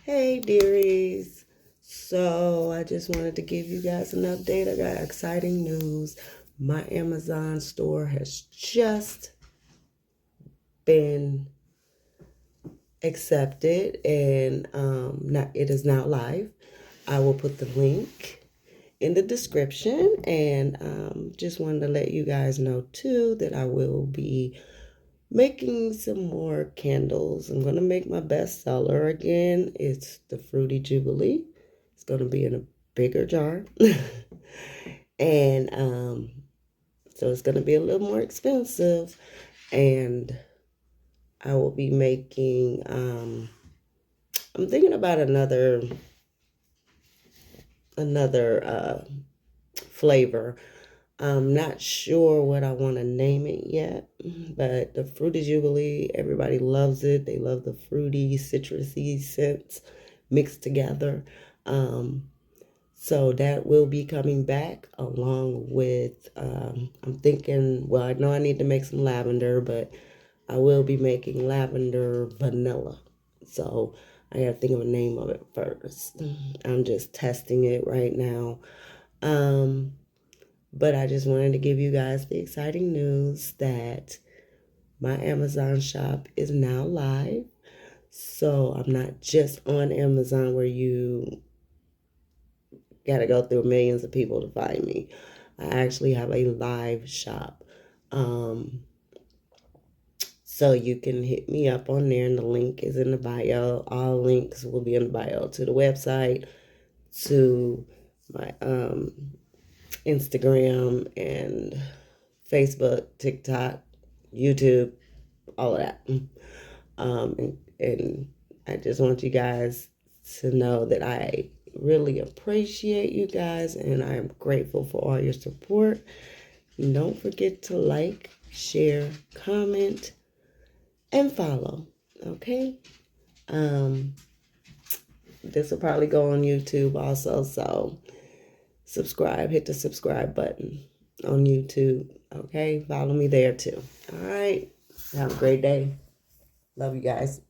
Hey dearies. So I just wanted to give you guys an update. I got exciting news. My Amazon store has just been accepted and it is now live. I will put the link in the description and just wanted to let you guys know too that I will be making some more candles. I'm going to make my best seller again. It's the Fruity Jubilee. It's going to be in a bigger jar. And so it's going to be a little more expensive. And I will be making, I'm thinking about another flavor. I'm not sure what I want to name it yet, but the Fruity Jubilee, everybody loves it. They love the fruity, citrusy scents mixed together. So that will be coming back along with, I'm thinking, well, I know I need to make some lavender, but I will be making lavender vanilla. So I got to think of a name of it first. I'm just testing it right now. But I just wanted to give you guys the exciting news that my Amazon shop is now live. So I'm not just on Amazon where you got to go through millions of people to find me. I actually have a live shop. So you can hit me up on there, and the link is in the bio. All links will be in the bio to the website, to my Instagram and Facebook, TikTok, YouTube, all of that. And I just want you guys to know that I really appreciate you guys and I am grateful for all your support. And don't forget to like, share, comment, and follow. Okay? This will probably go on YouTube also, so subscribe, hit the subscribe button on YouTube. Okay? Follow me there too. All right. Have a great day. Love you guys.